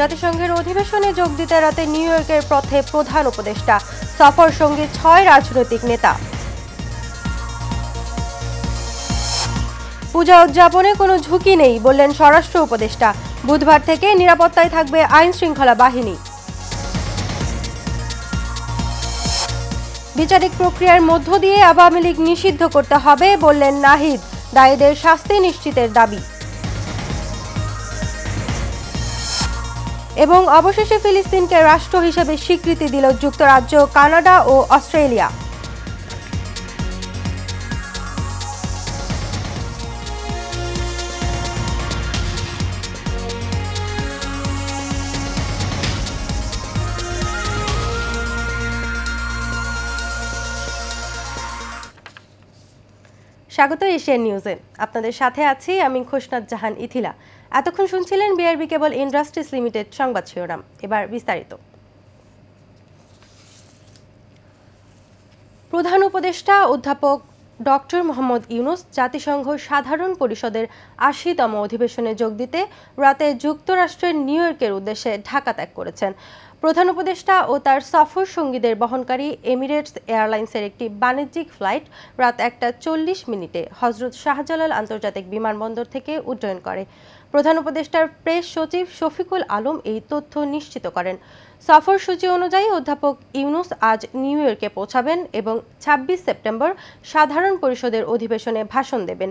জাতিসংঘের অধিবেশনে যোগ দিতে রাতে নিউ ইয়র্কের পথে প্রধান উপদেষ্টা, সফর সঙ্গী ৬ রাজনৈতিক নেতা। পূজা উদযাপনে কোনো ঝুঁকি নেই বললেন স্বরাষ্ট্র উপদেষ্টা। বুধবার থেকে নিরাপত্তায় থাকবে আইন শৃঙ্খলা বাহিনী। বিচারিক প্রক্রিয়ার মধ্য দিয়ে আওয়ামী লীগ নিষিদ্ধ করতে হবে বললেন নাহিদ। দায়ীদের শাস্তি নিশ্চিতের দাবি। এবং অবশেষে ফিলিস্তিনকে রাষ্ট্র হিসেবে স্বীকৃতি দিল যুক্তরাজ্য, কানাডা ও অস্ট্রেলিয়া। স্বাগত এশিয়ান নিউজে। আপনাদের সাথে আছি আমি খোশনাত জাহান ইথিলা। এতক্ষণ শুনছিলেন বিআরবি কেবল ইন্ডাস্ট্রিজ লিমিটেড সংবাদ শিরোনাম। এবার বিস্তারিত। প্রধান উপদেষ্টা অধ্যাপক ডক্টর মোহাম্মদ ইউনূস জাতিসংঘ সাধারণ পরিষদের ৮০তম অধিবেশনে যোগ দিতে রাতে যুক্তরাষ্ট্রের নিউ ইয়র্কের উদ্দেশ্যে ঢাকা ত্যাগ করেছেন। প্রধান উপদেষ্টা ও তার সফর সঙ্গীদের বহনকারী এমিরেটস এয়ারলাইন্সের একটি বাণিজ্যিক ফ্লাইট রাত ১টা ৪০ হজরত শাহজালাল আন্তর্জাতিক বিমানবন্দর থেকে উড্ডয়ন করে। প্রধান উপদেষ্টার প্রেস সচিব শফিকুল আলম এই তথ্য নিশ্চিত করেন। সফরসূচি অনুযায়ী অধ্যাপক ইউনূস আজ নিউ ইয়র্কে পৌঁছাবেন এবং ২৬ সেপ্টেম্বর সাধারণ পরিষদের অধিবেশনে ভাষণ দেবেন।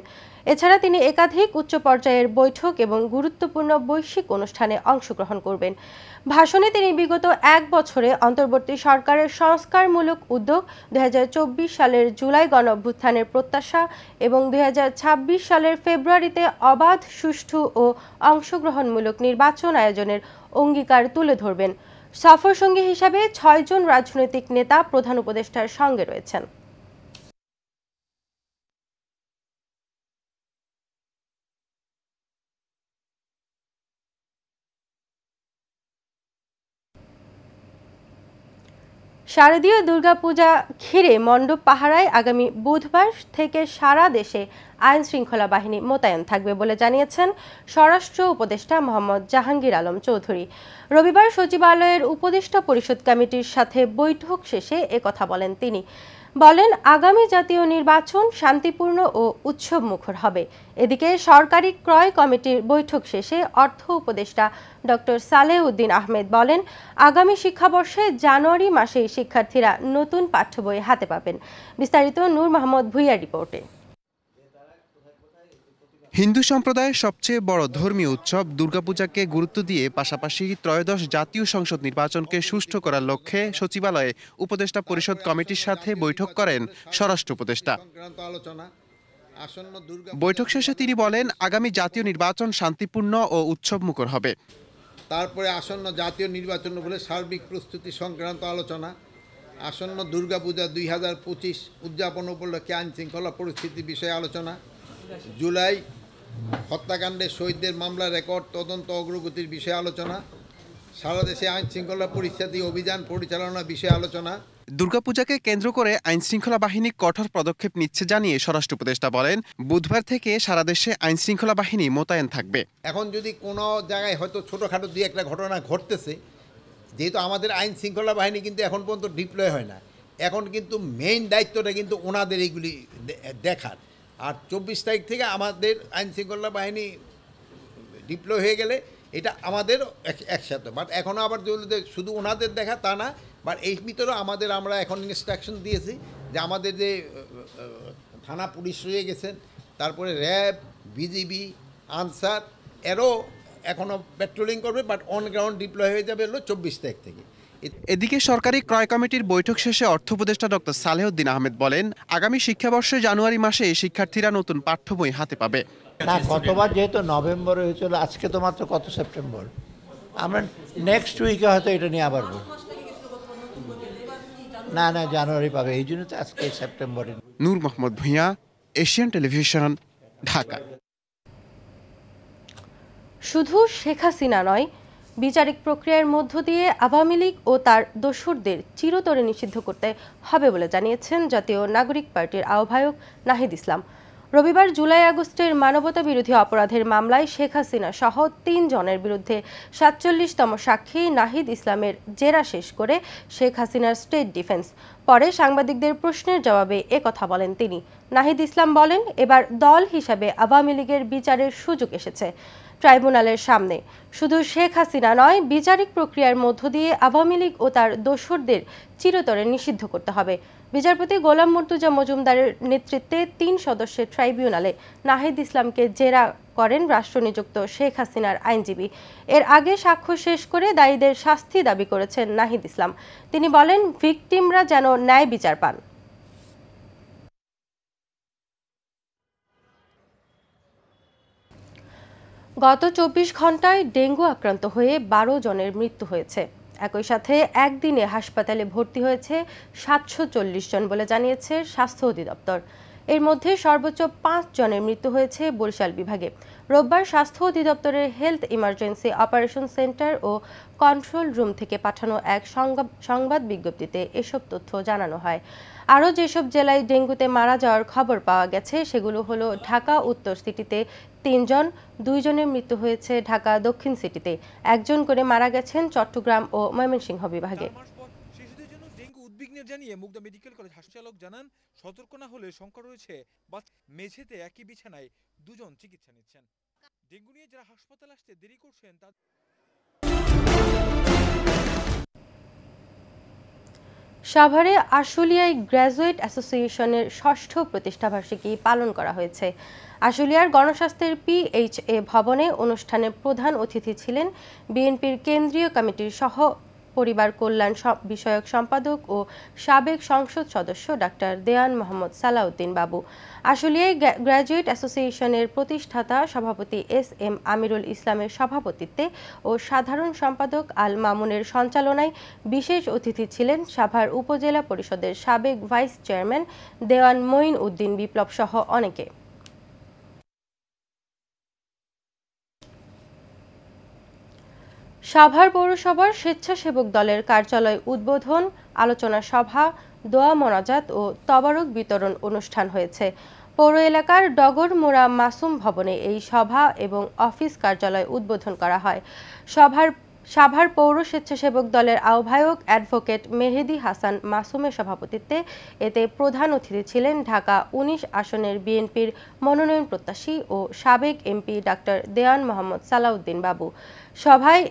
এছাড়া তিনি একাধিক উচ্চ পর্যায়ের বৈঠক এবং গুরুত্বপূর্ণ বৈশ্বিক অনুষ্ঠানে অংশগ্রহণ করবেন। ভাষণে তিনি বিগত ১ বছরে অন্তর্বর্তী সরকারের সংস্কারমূলক উদ্যোগ, ২০২৪ সালের জুলাই গণঅভ্যুত্থানের প্রত্যাশা এবং ২০২৬ সালের ফেব্রুয়ারিতে অবাধ, সুষ্ঠু ও অংশগ্রহণমূলক নির্বাচন আয়োজনের অঙ্গীকার তুলে ধরবেন। সফরসঙ্গী হিসাবে ৬ জন রাজনৈতিক নেতা প্রধান উপদেষ্টার সঙ্গে রয়েছেন। শারদীয় দুর্গাপূজা ঘিরে মণ্ডপ পাহারায় আগামী বুধবার থেকে সারা দেশে আইন শৃঙ্খলা বাহিনী মোতায়েন থাকবে বলে জানিয়েছেন স্বরাষ্ট্র উপদেষ্টা মোহাম্মদ জাহাঙ্গীর আলম চৌধুরী। রবিবার সচিবালয়ের উপদেষ্টা পরিষদ কমিটির সাথে বৈঠক শেষে একথা বলেন তিনি। বলেন, আগামী জাতীয় নির্বাচন শান্তিপূর্ণ ও উৎসবমুখর হবে। এদিকে সরকারি ক্রয় কমিটির বৈঠক শেষে অর্থ উপদেষ্টা ডক্টর সালেহ উদ্দিন আহমেদ বলেন, আগামী শিক্ষাবর্ষে জানুয়ারি মাসেই শিক্ষার্থীরা নতুন পাঠ্য বই হাতে পাবেন। বিস্তারিত নূর মোহাম্মদ ভুইয়ার রিপোর্টে। হিন্দু সম্প্রদায়ের সবচেয়ে বড় ধর্মীয় উৎসব দুর্গাপূজাকে গুরুত্ব দিয়ে পাশাপাশি ত্রয়োদশ জাতীয় সংসদ নির্বাচনকে সুষ্ঠু করার লক্ষ্যে সচিবালয়ে উপদেষ্টা পরিষদ কমিটির সাথে বৈঠক করেন স্বরাষ্ট্র উপদেষ্টা। বৈঠক শেষে তিনি বলেন, আগামী জাতীয় নির্বাচন শান্তিপূর্ণ ও উৎসবমুখর হবে। তারপরে আসন্ন জাতীয় নির্বাচন বলে সার্বিক প্রস্তুতি সংক্রান্ত আলোচনা, আসন্ন দুর্গাপূজা ২০২৫ উদযাপন উপলক্ষে আইন শৃঙ্খলা পরিস্থিতি বিষয়ে আলোচনা, জুলাই হত্যাকাণ্ডে শহীদদের মামলা রেকর্ড তদন্ত অগ্রগতির বিষয়ে আলোচনা, সারা দেশে আইন শৃঙ্খলা পরিস্থিতি অভিযান পরিচালনা বিষয়ে আলোচনা। দুর্গাপূজাকে কেন্দ্র করে আইন শৃঙ্খলা বাহিনী কঠোর পদক্ষেপ নিচ্ছে জানিয়ে স্বরাষ্ট্র উপদেষ্টা বলেন, বুধবার থেকে সারা দেশে আইন শৃঙ্খলা বাহিনী মোতায়েন থাকবে। এখন যদি কোনো জায়গায় হয়তো ছোটোখাটো দুই একটা ঘটনা ঘটতেছে, যেহেতু আমাদের আইন শৃঙ্খলা বাহিনী কিন্তু এখন পর্যন্ত ডিপ্লয় হয় না, এখন কিন্তু মেইন দায়িত্বটা কিন্তু ওনাদের এইগুলি দেখার। আর ২৪ তারিখ থেকে আমাদের আইন শৃঙ্খলা বাহিনী ডিপ্লয় হয়ে গেলে এটা আমাদের একসাথে, বাট এখনও আবার শুধু ওনাদের দেখা তা না, বাট এই ভিতরেও আমরা এখন ইনস্ট্রাকশন দিয়েছি যে আমাদের যে থানা পুলিশ রয়ে গেছেন, তারপরে র্যাব, বিজিবি, আনসার এরও এখনও পেট্রোলিং করবে, বাট অন গ্রাউন্ড ডিপ্লয় হয়ে যাবে হলো ২৪ তারিখ থেকে। এদিকে সরকারি ক্রয় কমিটির বৈঠক শেষে অর্থ উপদেষ্টা ডক্টর সালেহ উদ্দিন আহমেদ বলেন, আগামী শিক্ষাবর্ষে জানুয়ারি মাসে শিক্ষার্থীরা নতুন পাঠ্য বই হাতে পাবে। না, গতবার যেহেতু নভেম্বরে হয়েছিল, আজকে তো মাত্র কত সেপ্টেম্বর, আমরা নেক্সট উইকে হয়তো এটা নিয়ে আবার না জানুয়ারি পাবে, এই জন্য তো আজকে সেপ্টেম্বরে। নূর মোহাম্মদ ভুঁইয়া, এশিয়ান টেলিভিশন, ঢাকা। শুধু শেখ হাসিনা নয়, বিচারিক প্রক্রিয়ার মধ্য দিয়ে আওয়ামী লীগ ও তার দোসরদের চিরতরে নিষিদ্ধ করতে হবে বলে জানিয়েছেন জাতীয় নাগরিক পার্টির আহ্বায়ক নাহিদ ইসলাম। রবিবার জুলাই আগস্টের মানবতাবিরোধী অপরাধের মামলায় শেখ হাসিনা সহ ৩ জনের বিরুদ্ধে ৪৭তম সাক্ষী নাহিদ ইসলামের জেরা শেষ করে শেখ হাসিনার স্টেট ডিফেন্স পরে সাংবাদিকদের প্রশ্নের জবাবে একথা বলেন তিনি। নাহিদ ইসলাম বলেন, এবার দল হিসাবে আওয়ামী লীগের বিচারের সুযোগ এসেছে ট্রাইব্যুনালের সামনে। শুধু শেখ হাসিনা নয়, বিচারিক প্রক্রিয়ার মধ্য দিয়ে আওয়ামী লীগ ও তার দোসরদের চিরতরে নিষিদ্ধ করতে হবে। বিচারপতি গোলাম মুর্তুজা মজুমদারের নেতৃত্বে ৩ সদস্যের ট্রাইব্যুনালে নাহিদ ইসলামকে জেরা করেন রাষ্ট্রনিযুক্ত শেখ হাসিনার আইনজীবী। এর আগে সাক্ষ্য শেষ করে দায়ীদের শাস্তি দাবি করেছেন নাহিদ ইসলাম। তিনি বলেন, ভিকটিমরা যেন ন্যায় বিচার পান। গত ২৪ ঘন্টায় ডেঙ্গু আক্রান্ত হয়ে ১২ জনের মৃত্যু হয়েছে। একই সাথে একদিনে হাসপাতালে ভর্তি হয়েছে ৭৪০ জন বলে জানিয়েছে স্বাস্থ্য অধিদপ্তর। এর মধ্যে সর্বোচ্চ ৫ জনের মৃত্যু হয়েছে বরিশাল বিভাগে। রোববার স্বাস্থ্য অধিদপ্তরের হেলথ ইমার্জেন্সি অপারেশন সেন্টার ও কন্ট্রোল রুম থেকে পাঠানো এক সংবাদ বিজ্ঞপ্তিতে এসব তথ্য জানানো হয়। আরও যেসব জেলায় ডেঙ্গুতে মারা যাওয়ার খবর পাওয়া গেছে সেগুলো হলো ঢাকা উত্তর সিটিতে ৩ জন, ২ জনের মৃত্যু হয়েছে ঢাকা দক্ষিণ সিটিতে, ১ জন করে মারা গেছেন চট্টগ্রাম ও ময়মনসিংহ বিভাগে। শিশুদের জন্য ডেঙ্গু উদ্বিগ্নের জানিয়ে মুগদা মেডিকেল কলেজ হাসপাতাল জানান, সতর্ক না হলে সংখ্যা রয়েছে মেঝেতে একই বিছানায় ২ জন চিকিৎসা নিচ্ছেন। ডেঙ্গু নিয়ে যারা হাসপাতাল আসতে দেরি করছেন তা সাভারে আশুলিয়ায় গ্র্যাজুয়েট অ্যাসোসিয়েশনের ৬ষ্ঠ প্রতিষ্ঠাবার্ষিকী পালন করা হয়েছে। আশুলিয়ার গণস্বাস্থ্যের PHA ভবনে অনুষ্ঠানে প্রধান অতিথি ছিলেন বিএনপির কেন্দ্রীয় কমিটির সহ পরিবার কল্যাণ বিষয়ক সম্পাদক ও সাবেক সংসদ সদস্য ডাক্তার দেওয়ান মোহাম্মদ সালাউদ্দিন বাবু। আশুলিয়ায় গ্র্যাজুয়েট অ্যাসোসিয়েশনের প্রতিষ্ঠাতা সভাপতি SM আমিরুল ইসলামের সভাপতিত্বে ও সাধারণ সম্পাদক আল মামুনের সঞ্চালনায় বিশেষ অতিথি ছিলেন সাভার উপজেলা পরিষদের সাবেক ভাইস চেয়ারম্যান দেওয়ান মঈন উদ্দিন বিপ্লব সহ অনেকে। সাভার পৌরসভার স্বেচ্ছাসেবক দলের কার্যালয় উদ্বোধন, আলোচনা সভা, দোয়া মোনাজাত ও তবারক বিতরণ অনুষ্ঠান হয়েছে। পৌর এলাকার ডগরমোড়া মাসুম ভবনে এই সভা এবং অফিস কার্যালয় উদ্বোধন করা হয়। সাভার পৌর স্বেচ্ছাসেবক দলের আহ্বায়ক অ্যাডভোকেট মেহেদী হাসান মাসুমের সভাপতিত্বে এতে প্রধান অতিথি ছিলেন ঢাকা ১৯ আসনের বিএনপির মনোনয়ন প্রত্যাশী ও সাবেক MP ডাক্তার দেওয়ান মোহাম্মদ সালাউদ্দিন বাবু। সভায়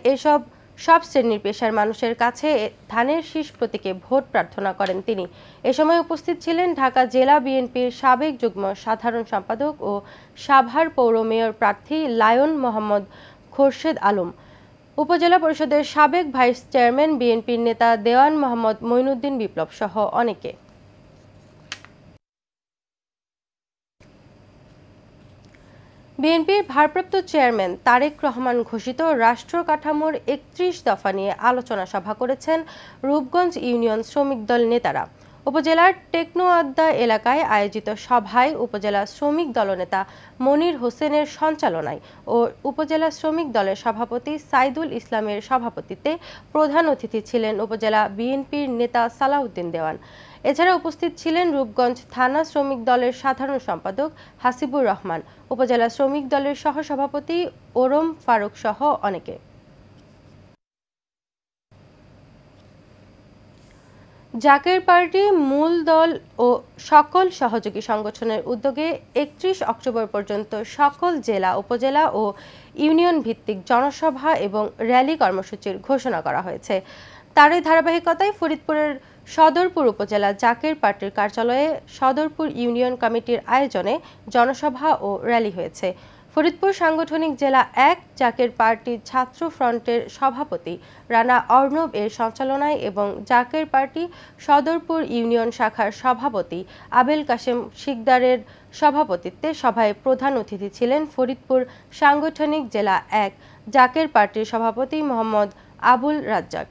সব শ্রেণীর পেশার মানুষের কাছে ধানের শীষ প্রতীকে ভোট প্রার্থনা করেন তিনি। এ সময় উপস্থিত ছিলেন ঢাকা জেলা বিএনপির সাবেক যুগ্ম সাধারণ সম্পাদক ও সাভার পৌর মেয়র প্রার্থী লায়ন মোহাম্মদ খোরশেদ আলম, উপজেলা পরিষদের সাবেক ভাইস চেয়ারম্যান বিএনপির নেতা দেওয়ান মোহাম্মদ মঈনুদ্দিন বিপ্লব সহ অনেকে। বিএনপির ভারপ্রাপ্ত চেয়ারম্যান তারেক রহমান ঘোষিত রাষ্ট্র কাঠামোর ৩১ দফা নিয়ে আলোচনা সভা করেছেন রূপগঞ্জ ইউনিয়ন শ্রমিক দল নেতারা। উপজেলার টেকনোআদ্দা এলাকায় আয়োজিত সভায় উপজেলা শ্রমিক দলনেতা মনির হোসেনের সঞ্চালনায় ও উপজেলা শ্রমিক দলের সভাপতি সাইদুল ইসলামের সভাপতিত্বে প্রধান অতিথি ছিলেন উপজেলা বিএনপির নেতা সালাউদ্দিন দেওয়ান। এছাড়া উপস্থিত ছিলেন রূপগঞ্জ থানা শ্রমিক দলের সাধারণ সম্পাদক হাসিবুর রহমান, উপজেলা শ্রমিক দলের সহসভাপতি ওরম ফারুক সহ অনেকে। জাকের পার্টি মূল দল ও সকল সহযোগী সংগঠনের উদ্যোগে ৩১ অক্টোবর পর্যন্ত সকল জেলা, উপজেলা ও ইউনিয়ন ভিত্তিক জনসভা এবং র্যালি কর্মসূচির ঘোষণা করা হয়েছে। তারই ধারাবাহিকতায় ফরিদপুরের সদরপুর উপজেলা জাকের পার্টির কার্যালয়ে সদরপুর ইউনিয়ন কমিটির আয়োজনে জনসভা ও র্যালি হয়েছে। ফরিদপুর সাংগঠনিক জেলা ১ জাকের পার্টি ছাত্র ফ্রন্টের সভাপতি রানা অর্ণব এর সঞ্চালনায় এবং জাকের পার্টি সদরপুর ইউনিয়ন শাখার সভাপতি আবেল কাশেম শিকদারের সভাপতিত্বে সভায় প্রধান অতিথি ছিলেন ফরিদপুর সাংগঠনিক জেলা ১ জাকের পার্টির সভাপতি মোহাম্মদ আবুল রাজ্জাক।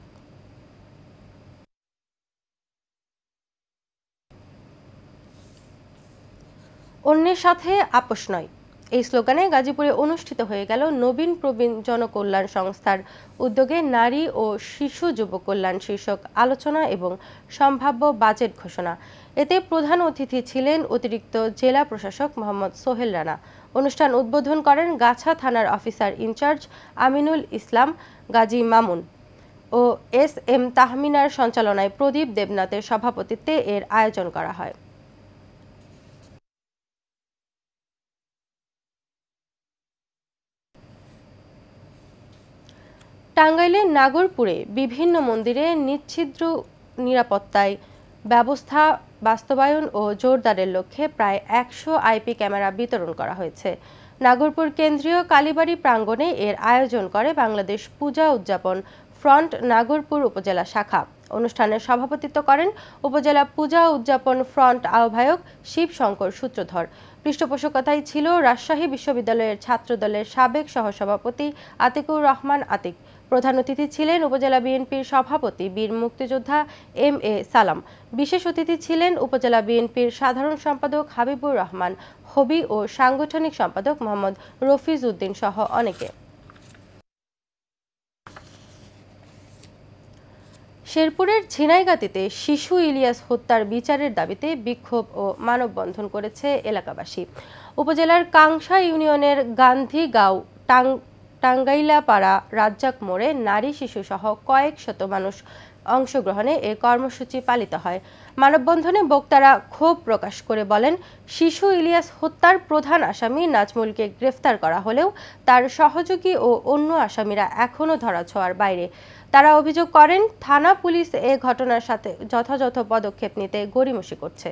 অন্যের সাথে আপোষ নয়, এই স্লোগানে গাজীপুরে অনুষ্ঠিত হয়ে গেল নবীন প্রবীণ জনকল্যাণ সংস্থার উদ্যোগে নারী ও শিশু যুব কল্যাণ শীর্ষক আলোচনা এবং সম্ভাব্য বাজেট ঘোষণা। এতে প্রধান অতিথি ছিলেন অতিরিক্ত জেলা প্রশাসক মোহাম্মদ সোহেল রানা। অনুষ্ঠান উদ্বোধন করেন গাছা থানার অফিসার ইনচার্জ আমিনুল ইসলাম গাজী মামুন ও এস.এম. তাহমিনার সঞ্চালনায় প্রদীপ দেবনাথের সভাপতিত্বে এর আয়োজন করা হয়। টাঙ্গাইলের নাগরপুরে বিভিন্ন মন্দিরে নিচ্ছিদ্র নিরাপত্তায় ব্যবস্থা বাস্তবায়ন ও জোরদারের লক্ষ্যে প্রায় ১০০ আইপি ক্যামেরা বিতরণ করা হয়েছে। নাগরপুর কেন্দ্রীয় কালীবাড়ি প্রাঙ্গণে এর আয়োজন করে বাংলাদেশ পূজা উদযাপন ফ্রন্ট নাগরপুর উপজেলা শাখা। অনুষ্ঠানে সভাপতিত্ব করেন উপজেলা পূজা উদযাপন ফ্রন্ট আহ্বায়ক শিবশঙ্কর সূত্রধর। পৃষ্ঠপোষকতায় ছিল রাজশাহী বিশ্ববিদ্যালয়ের ছাত্রদলের সাবেক সহসভাপতি আতিকুর রহমান আতিক। প্রধান অতিথি ছিলেন উপজেলা বিএনপির সভাপতি বীর মুক্তিযোদ্ধা এম.এ. সালাম। বিশেষ অতিথি ছিলেন উপজেলা বিএনপির সাধারণ সম্পাদক হাবিবুর রহমান হবি ও সাংগঠনিক সম্পাদক মোহাম্মদ রফিজ উদ্দিন সহ অনেকে। শেরপুরের ঝিনাইগাতীতে শিশু ইলিয়াস হত্যার বিচারের দাবিতে বিক্ষোভ ও মানববন্ধন করেছে এলাকাবাসী। উপজেলার কাংশা ইউনিয়নের গান্ধীগাঁও টাঙ্গাইলাপাড়া রাজ্জাক মোড়ে নারী শিশু সহ কয়েক শত মানুষ অংশগ্রহণে এ কর্মসূচি পালিত হয়। মানববন্ধনে বক্তারা ক্ষোভ প্রকাশ করে বলেন, শিশু ইলিয়াস হত্যার প্রধান আসামি নাজমুলকে গ্রেফতার করা হলেও তার সহযোগী ও অন্য আসামিরা এখনও ধরাছোঁয়ার বাইরে। তারা অভিযোগ করেন, থানা পুলিশ এ ঘটনার সাথে যথাযথ পদক্ষেপ নিতে গড়িমসি করছে।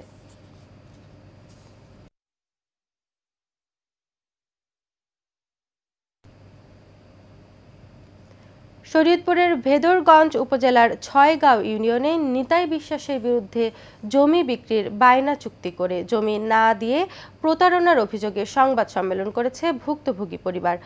শরীয়তপুরের ভেদরগঞ্জ উপজেলার ছয়গাঁও ইউনিয়নে নিতাই বিশ্বাসের বিরুদ্ধে জমি বিক্রির বায়না চুক্তি করে জমি না দিয়ে প্রতারণার অভিযোগে সংবাদ সম্মেলন করেছে ভুক্তভোগী পরিবার।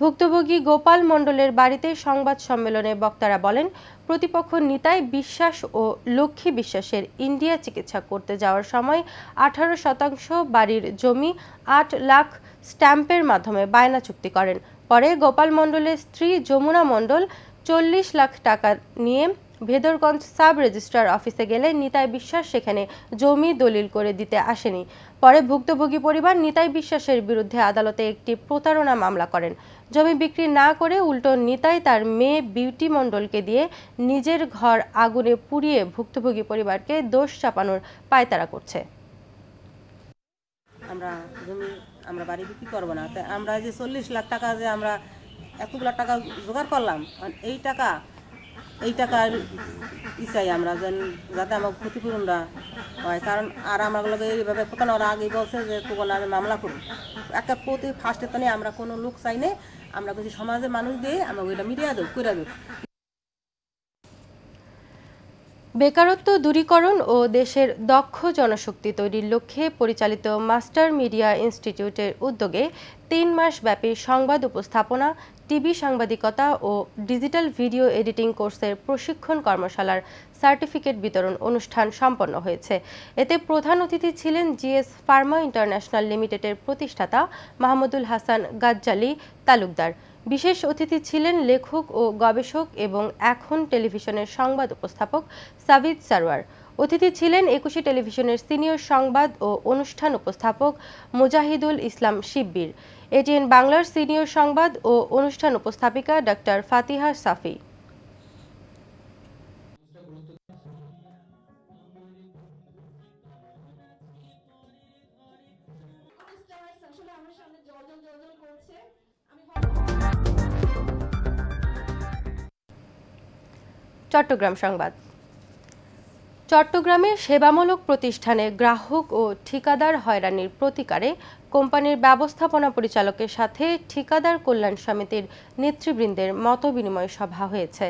ভুক্তভোগী গোপাল মণ্ডলের বাড়িতে সংবাদ সম্মেলনে বক্তারা বলেন, প্রতিপক্ষ নিতাই বিশ্বাস ও লক্ষ্মী বিশ্বাসের ইন্ডিয়া চিকিৎসা করতে যাওয়ার সময় 18% বাড়ির জমি 8 লাখ স্ট্যাম্পের মাধ্যমে বায়না চুক্তি করেন। পরে গোপাল মণ্ডলের স্ত্রী যমুনা মণ্ডল 40 লাখ টাকা নিয়ে ভেদরগঞ্জ সাব রেজিস্ট্রার অফিসে গেলে নিতাই বিশ্বাস সেখানে জমি দলিল করে দিতে আসেনি। পরে ভুক্তভোগী পরিবার নিতাই বিশ্বাসের বিরুদ্ধে আদালতে একটি প্রতারণা মামলা করেন। জমি বিক্রি না করে উল্টো নিতাই তার মেয়ে বিউটি মণ্ডলকে দিয়ে নিজের ঘর আগুনে পুড়িয়ে ভুক্তভোগী পরিবারকে দোষ চাপানোর পায়তারা করছে। আমরা বাড়ি বিক্রি করবো না, তাই আমরা যে 40 লাখ টাকা যে আমরা এতগুলো টাকা জোগাড় করলাম, এই টাকার চাই আমরা যাতে আমার ক্ষতিপূরণটা হয়। কারণ আর আমাগুলোকে এইভাবে কোথাও ওরা আগেই বলছে যে তখন আমি মামলা করব। একটা প্রতি ফার্স্টে তো আমরা কোনো লোক চাই না, আমরা কিছু সমাজের মানুষ দিয়ে আমরা ওইটা মিডিয়া দেব করে দেব। বেকারত্ব দূরীকরণ ও দেশের দক্ষ জনশক্তি তৈরির লক্ষ্যে পরিচালিত মাস্টার মিডিয়া ইনস্টিটিউটের উদ্যোগে 3 মাস ব্যাপী সংবাদ উপস্থাপনা, টিভি সাংবাদিকতা ও ডিজিটাল ভিডিও এডিটিং কোর্সের প্রশিক্ষণ কর্মশালার সার্টিফিকেট বিতরণ অনুষ্ঠান সম্পন্ন হয়েছে। এতে প্রধান অতিথি ছিলেন জিএস ফার্মা ইন্টারন্যাশনাল লিমিটেডের প্রতিষ্ঠাতা মাহমুদুল হাসান গাজ্জালি তালুকদার। বিশেষ অতিথি ছিলেন লেখক ও গবেষক এবং এখন টেলিভিশনের সংবাদ উপস্থাপক সাবিদ সারওয়ার। অতিথি ছিলেন একুশে টেলিভিশনের সিনিয়র সংবাদ ও অনুষ্ঠান উপস্থাপক মুজাহিদুল ইসলাম শিব্বির, এটিএন বাংলার সিনিয়র সংবাদ ও অনুষ্ঠান উপস্থাপিকা ডাক্তার ফাতিহা সাফি। চট্টগ্রাম সংবাদ। চট্টগ্রামে সেবামূলক প্রতিষ্ঠানে গ্রাহক ও ঠিকাদার হয়রানির প্রতিকারে কোম্পানির ব্যবস্থাপনা পরিচালকের সাথে ঠিকাদার কল্যাণ সমিতির নেতৃবৃন্দের মতবিনিময় সভা হয়েছে।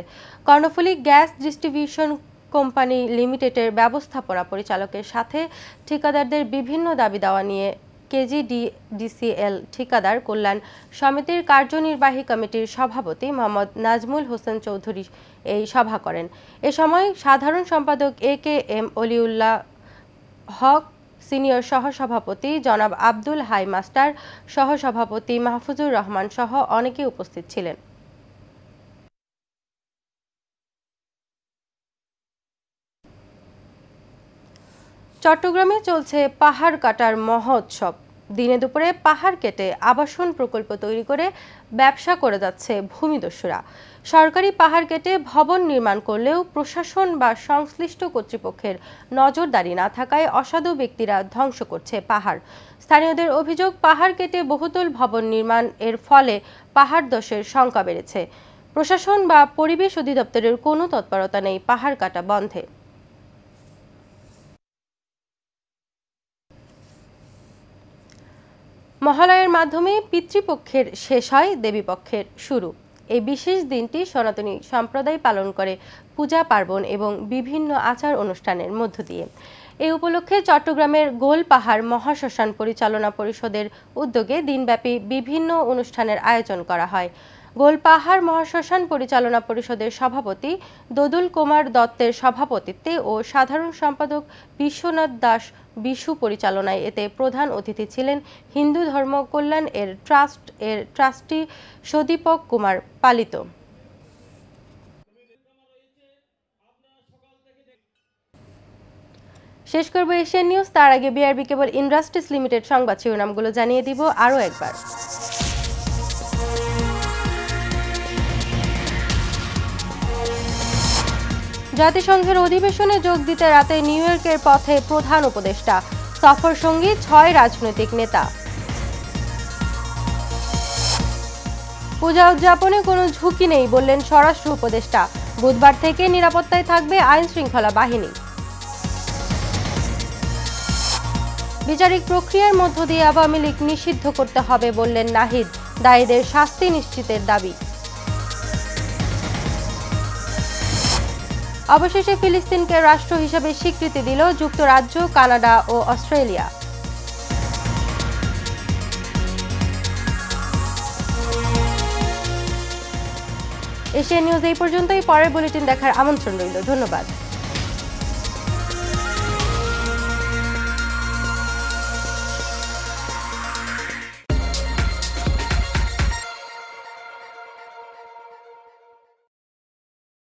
কর্ণফুলী গ্যাস ডিস্ট্রিবিউশন কোম্পানি লিমিটেডের ব্যবস্থাপনা পরিচালকের সাথে ঠিকাদারদের বিভিন্ন দাবি দাওয়া নিয়ে কেজিডিসিএল ঠিকাদার কল্যাণ সমিতির কার্যনির্বাহী কমিটির সভাপতি মোহাম্মদ নাজমুল হোসেন চৌধুরী এই সভা করেন। এ সময় সাধারণ সম্পাদক AK M অলিউল্লাহ হক, সিনিয়র সহসভাপতি জনাব আব্দুল হাই মাস্টার, সহসভাপতি মাহফুজুর রহমান সহ অনেকে উপস্থিত ছিলেন। চট্টগ্রামে চলছে পাহাড় কাটার মহোৎসব। দিনে দুপুরে পাহাড় কেটে আবাসন প্রকল্প তৈরি করে ব্যবসা করে যাচ্ছে ভূমিদস্যুরা। সরকারি পাহাড় কেটে ভবন নির্মাণ করলেও প্রশাসন বা সংশ্লিষ্ট কর্তৃপক্ষের নজরদারি না থাকায় অসাধু ব্যক্তিরা ধ্বংস করছে পাহাড়। স্থানীয়দের অভিযোগ, পাহাড় কেটে বহুতল ভবন নির্মাণ এর ফলে পাহাড় ধসের শঙ্কা বেড়েছে। প্রশাসন বা পরিবেশ অধিদপ্তরের কোনো তৎপরতা নেই পাহাড় কাটা বন্ধে। মহালয়ার মাধ্যমে পিতৃপক্ষের শেষ হয় দেবীপক্ষের শুরু। এই বিশেষ দিনটি সনাতনী সম্প্রদায় পালন করে পূজা পার্বণ এবং বিভিন্ন আচার অনুষ্ঠানের মধ্য দিয়ে। এই উপলক্ষে চট্টগ্রামের গোলপাহাড় মহাশ্মশান পরিচালনা পরিষদের উদ্যোগে দিনব্যাপী বিভিন্ন অনুষ্ঠানের আয়োজন করা হয়। গোলপাহাড় মহাশ্মশান পরিচালনা পরিষদের সভাপতি দোদুল কুমার দত্তের সভাপতিত্বে ও সাধারণ সম্পাদক বিশ্বনাথ দাস বিশু পরিচালনায় এতে প্রধান অতিথি ছিলেন হিন্দু ধর্ম কল্যাণ এর ট্রাস্টি সদীপক কুমার পালিত। শেষ করব এশিয়ান নিউজ, তার আগে বিআরবি কেবল ইন্ডাস্ট্রিজ লিমিটেড সংবাদ শিরোনামগুলো জানিয়ে দিব আরও একবার। জাতিসংঘের অধিবেশনে যোগ দিতে রাতে নিউ ইয়র্কের পথে প্রধান উপদেষ্টা, সফর সঙ্গী 6 রাজনৈতিক নেতা। পূজা উদযাপনে কোনো ঝুঁকি নেই বললেন স্বরাষ্ট্র উপদেষ্টা। বুধবার থেকে নিরাপত্তায় থাকবে আইন শৃঙ্খলা বাহিনী। বিচারিক প্রক্রিয়ার মধ্য দিয়ে আওয়ামী লীগ নিষিদ্ধ করতে হবে বললেন নাহিদ। দায়ীদের শাস্তি নিশ্চিতের দাবি। অবশেষে ফিলিস্তিনকে রাষ্ট্র হিসেবে স্বীকৃতি দিল যুক্তরাজ্য, কানাডা ও অস্ট্রেলিয়া। এশিয়ান নিউজ এই পর্যন্তই। পরের বুলেটিন দেখার আমন্ত্রণ রইল। ধন্যবাদ।